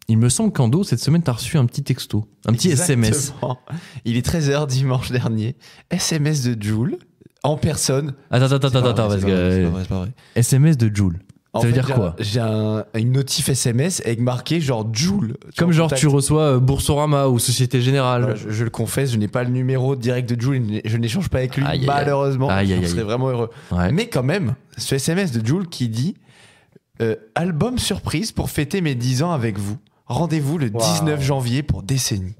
Il me semble qu'Ando, cette semaine, t'as reçu un petit texto, un petit SMS. Exactement. Il est 13h dimanche dernier. SMS de Jul en personne. Attends, C'est pas vrai, parce c'est que pas vrai. SMS de Jul. En Ça veut fait, dire quoi? J'ai une notif SMS avec marqué genre Jul. Comme genre tu reçois Boursorama ou Société Générale. Voilà, je le confesse, je n'ai pas le numéro direct de Jul, je n'échange pas avec lui, Aïe, aïe, aïe. malheureusement. Aïe, aïe, Je serais aïe. vraiment heureux. Ouais. Mais quand même, ce SMS de Jul qui dit album surprise pour fêter mes 10 ans avec vous. Rendez-vous le 19 janvier pour Décennie.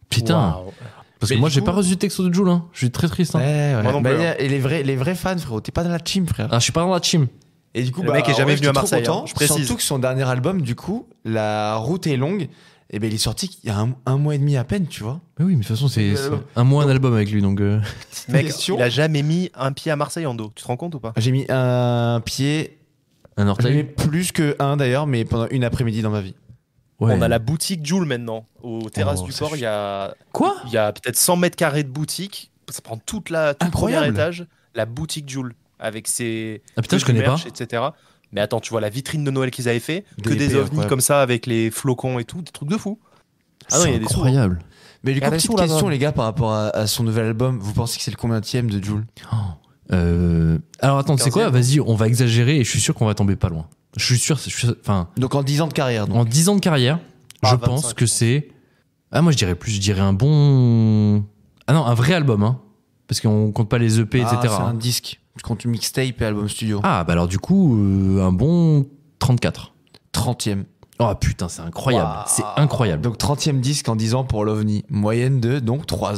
Putain. Waouh. Parce que Mais moi, du j'ai coup- pas reçu de texto de Jul. Hein. Je suis très triste. Hein. Ouais. Moi non plus, hein. Et les vrais fans, frérot, t'es pas dans la team, frère. Ah, je suis pas dans la team. Et du coup, Le mec est en jamais vrai, venu à j'étais trop Marseille, content, hein, je précise. Surtout que son dernier album, du coup, La route est longue, et ben il est sorti il y a un mois et demi à peine, tu vois. Mais oui, mais de toute façon, c'est Euh, un mois, un album avec lui. Donc, Mec, question. il a jamais mis un pied à Marseille en dos. Tu te rends compte ou pas? J'ai mis un pied, un j'en ai mis orteil. plus que un d'ailleurs, mais pendant une après-midi dans ma vie. Ouais. On a la boutique Joule maintenant. Aux terrasses Oh, du ça port, il y a Quoi? peut-être 100 mètres carrés de boutique. Ça prend tout le premier Incroyable. étage. La boutique Joule avec ses Ah putain, je du connais pas. merch, etc. Mais attends, tu vois la vitrine de Noël qu'ils avaient fait, que Des des épées ovnis incroyables. comme ça avec les flocons et tout, des trucs de fou. Ah non, C'est il y a des sous, incroyable. Mais du coup, Regardez petite sous, là-bas. question, les gars, par rapport à son nouvel album, vous pensez que c'est le combienième de Jul? Alors attends, tu sais quoi? 15e. Vas-y, on va exagérer et je suis sûr qu'on va tomber pas loin. Je suis sûr, enfin, Donc en 10 ans de carrière, donc. en 10 ans de carrière, Ah, je 25, pense que c'est. Ah, moi je dirais plus, je dirais un bon. Ah non, un vrai album, hein. Parce qu'on compte pas les EP, Ah, etc. c'est un disque. Je compte mixtape et album studio. Ah, bah alors du coup, un bon 34. 30e. Oh putain, c'est incroyable. Waouh. C'est incroyable. Donc 30e disque en 10 ans pour l'OVNI. Moyenne de donc 3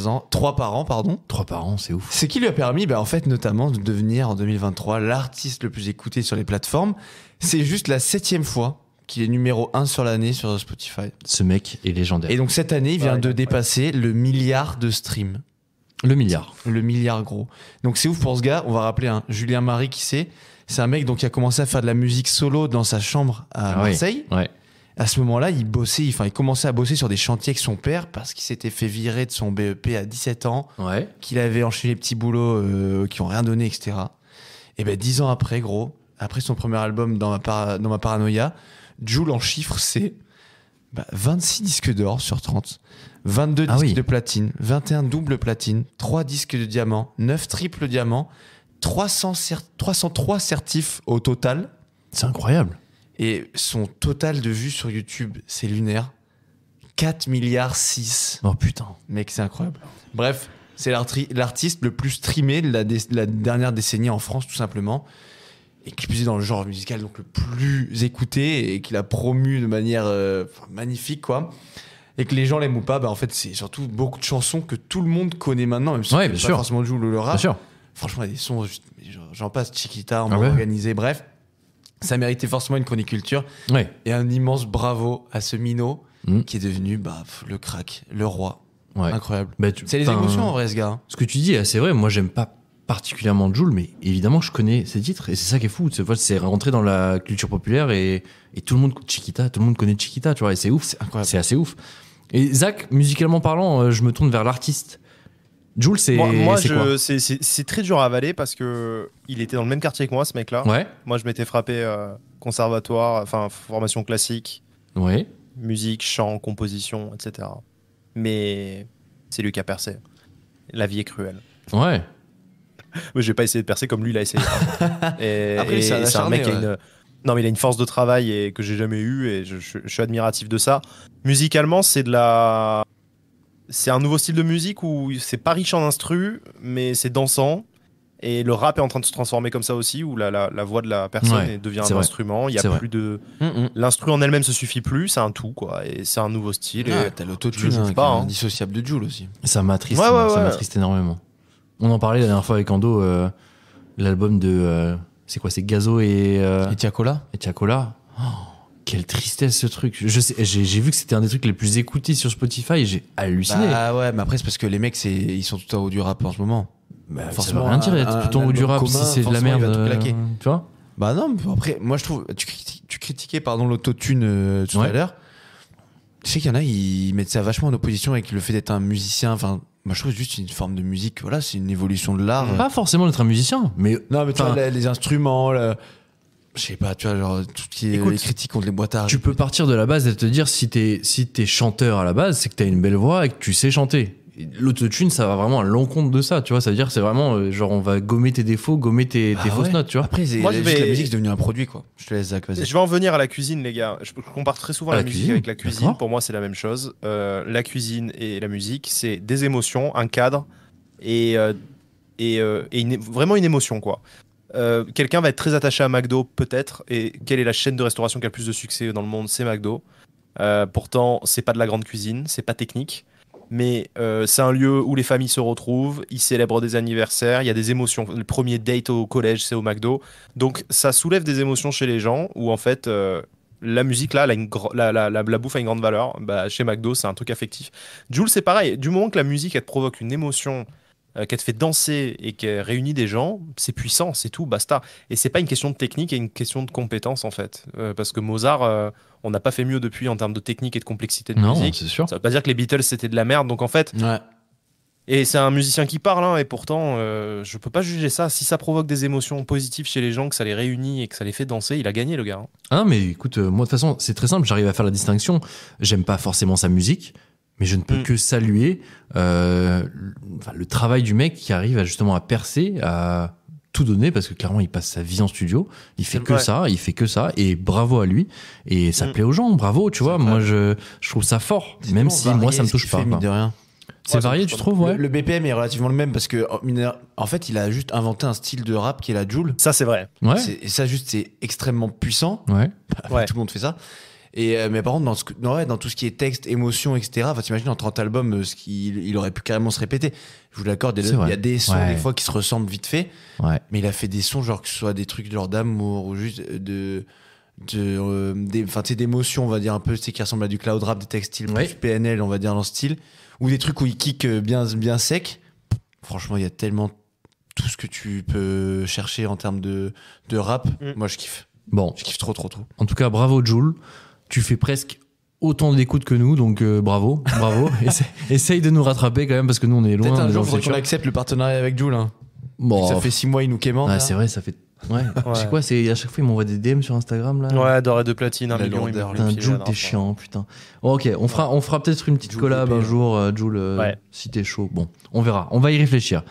par an, pardon. 3 par an, c'est ouf. Ce qui lui a permis, en fait, notamment de devenir en 2023 l'artiste le plus écouté sur les plateformes. C'est juste la 7e fois qu'il est numéro 1 sur l'année sur Spotify. Ce mec est légendaire. Et donc cette année, il vient Ouais, de incroyable. dépasser le milliard de streams. Le milliard. Le milliard gros. Donc c'est ouf pour ce gars. On va rappeler Julien Marie qui c'est. C'est un mec donc, qui a commencé à faire de la musique solo dans sa chambre à Ah oui. Marseille. Ouais. À ce moment-là, il commençait à bosser sur des chantiers avec son père parce qu'il s'était fait virer de son BEP à 17 ans, Ouais. qu'il avait enchaîné les petits boulots qui ont rien donné, etc. Et ben 10 ans après, gros, après son premier album dans ma paranoïa, Jul en chiffres, c'est 26 disques d'or sur 30, 22 Ah disques oui. de platine, 21 double platine, 3 disques de diamant, 9 triple diamant, 303 certifs au total. C'est incroyable. Et son total de vues sur YouTube, c'est lunaire. 4 milliards 6. Oh putain. Mec, c'est incroyable. Bref, c'est l'artiste le plus streamé de la dernière décennie en France, tout simplement. Et qui plus est dans le genre musical donc le plus écouté et qu'il a promu de manière magnifique, quoi. Et que les gens l'aiment ou pas, en fait, c'est surtout beaucoup de chansons que tout le monde connaît maintenant, même si Ouais, c'est bien pas sûr. forcément Jul ou le rap. Bien sûr. Franchement, il y a des sons, j'en passe, Chiquita, on Ah m'a ouais. organisé, bref. Ça méritait forcément une chronique culture. Ouais. Et un immense bravo à ce minot Mm. qui est devenu le crack, le roi. Ouais. Incroyable. Bah, C'est les émotions en vrai, ce gars. Ce que tu dis, c'est vrai. Moi, j'aime pas particulièrement Jul, mais évidemment, je connais ses titres et c'est ça qui est fou. C'est rentré dans la culture populaire et tout le monde Chiquita, tout le monde connaît Chiquita, tu vois. Et c'est ouf. C'est incroyable. C'est assez ouf. Et Zach, musicalement parlant, je me tourne vers l'artiste. Jul, c'est Moi, c'est quoi? c'est très dur à avaler parce que il était dans le même quartier que moi, ce mec-là. Ouais. Moi, je m'étais frappé conservatoire, enfin formation classique, Ouais. musique, chant, composition, etc. Mais c'est lui qui a percé. La vie est cruelle. Ouais. Moi, je vais pas essayer de percer comme lui il a essayé. et Après, c'est un c'est un acharné, mec qui a ouais. non, mais il a une force de travail et que j'ai jamais eu et je suis admiratif de ça. Musicalement, c'est un nouveau style de musique où c'est pas riche en instru, mais c'est dansant. Et le rap est en train de se transformer comme ça aussi, où la voix de la personne Ouais, devient c'est un vrai. instrument. Il y C'est a vrai. plus de l'instru en elle-même se suffit plus, c'est un tout quoi. Et c'est un nouveau style. Ah, et t'as je l'autotune, juge qui est pas, hein. indissociable de Jul aussi. Ça m'attriste. Ouais, ouais, Ça ouais. m'attriste énormément. On en parlait la dernière fois avec Ando, l'album de. C'est quoi? C'est Gazo et Tiakola. Tiakola. Oh, quelle tristesse ce truc. J'ai vu que c'était un des trucs les plus écoutés sur Spotify et j'ai halluciné. Ah ouais, mais après, c'est parce que les mecs, ils sont tout en haut du rap en ce moment. Bah, ça forcément, veut rien dire, un- être plutôt un au du album rap si commun, c'est de la forcément, merde. il va tout claquer. Tu vois? Bah non, mais après, moi je trouve. Tu critiquais, l'autotune tout Ouais. à l'heure. Tu sais qu'il y en a, ils mettent ça vachement en opposition avec le fait d'être un musicien. Enfin, moi je trouve juste une forme de musique. Voilà, c'est une évolution de l'art. Pas forcément d'être un musicien, mais Non, mais tu vois, Enfin- les instruments. Je sais pas, tu vois, genre, tout ce qui est Écoute, les critiques contre les boîtes à Tu peux partir de la base et te dire si t'es chanteur à la base, c'est que t'as une belle voix et que tu sais chanter. Et l'autotune, ça va vraiment à l'encontre de ça, tu vois. Ça veut dire c'est vraiment genre on va gommer tes défauts, gommer tes fausses notes, tu vois. Après, Moi, juste la musique, c'est devenu un produit, quoi. Je te laisse, Zach, vas-y. Je vais en venir à la cuisine, les gars. Je compare très souvent À la la musique cuisine, avec la cuisine. d'accord. Pour moi, c'est la même chose. La cuisine et la musique, c'est des émotions, un cadre et vraiment une émotion, quoi. Quelqu'un va être très attaché à McDo, peut-être. Et quelle est la chaîne de restauration qui a le plus de succès dans le monde? C'est McDo. Pourtant, c'est pas de la grande cuisine, c'est pas technique. Mais c'est un lieu où les familles se retrouvent, ils célèbrent des anniversaires, il y a des émotions. Le premier date au collège, c'est au McDo. Donc ça soulève des émotions chez les gens où en fait la musique là, la bouffe a une grande valeur. Bah, chez McDo, c'est un truc affectif. Jules, c'est pareil. Du moment que la musique elle te provoque une émotion, qu'elle te fait danser et qu'elle réunit des gens, c'est puissant, c'est tout, basta. Et c'est pas une question de technique, et une question de compétence en fait. Parce que Mozart, on n'a pas fait mieux depuis en termes de technique et de complexité de Non, musique. c'est sûr. Ça veut pas dire que les Beatles c'était de la merde, donc en fait, Ouais. et c'est un musicien qui parle, hein, et pourtant je peux pas juger ça. Si ça provoque des émotions positives chez les gens, que ça les réunit et que ça les fait danser, il a gagné le gars. Hein. Ah non, mais écoute, moi de toute façon, c'est très simple, j'arrive à faire la distinction. J'aime pas forcément sa musique, mais je ne peux que saluer le travail du mec qui arrive justement à percer, à tout donner, parce que clairement, il passe sa vie en studio, il fait C'est que vrai. ça, il fait que ça, et bravo à lui. Et ça plaît aux gens, bravo, tu vois. Moi, je trouve ça fort, même si moi, ça me touche pas. Mine quoi. de rien. C'est Ouais, ça varié, me tu touche trouves, ouais. Le BPM est relativement le même parce que, en fait, il a juste inventé un style de rap qui est la Joule. Ça c'est vrai. Ouais, Et ça, juste, c'est extrêmement puissant. ouais. Ouais. Tout le monde fait ça. Et, mais par contre, dans tout ce qui est texte, émotion, etc., enfin, t'imagines en 30 albums, il aurait pu carrément se répéter. Je vous l'accorde, C'est il vrai. y a des sons, Ouais. des fois, qui se ressemblent vite fait. Ouais. Mais il a fait des sons, genre que ce soit des trucs genre d'amour ou juste d'émotions, on va dire un peu, tu sais, qui ressemblent à du cloud rap, des textes style Ouais. plus PNL, on va dire dans le style, ou des trucs où il kick bien sec. Franchement, il y a tellement tout ce que tu peux chercher en termes de rap. Moi, je kiffe. Bon, Je kiffe trop. en tout cas, bravo, Jules. Tu fais presque autant d'écoute que nous, donc bravo. Essaye de nous rattraper quand même, parce que nous, on est loin. Peut-être on un est dans jour, le il faudrait qu'on futur. accepte le partenariat avec Jul. Hein. Bon, Ça fait 6 mois, il nous quémande. ouais, là. c'est vrai, ça fait. Ouais. Ouais. Je sais quoi, c'est à chaque fois, il m'envoie des DM sur Instagram là. Ouais, d'or et de platine, un La million. il me lourdeur, l'a Putain, filé la Jules, dernière t'es fois. chiant, putain. Oh, ok, on fera peut-être une petite Jules collab PP, un hein. jour, Jules, Ouais. si t'es chaud. Bon, on verra, on va y réfléchir.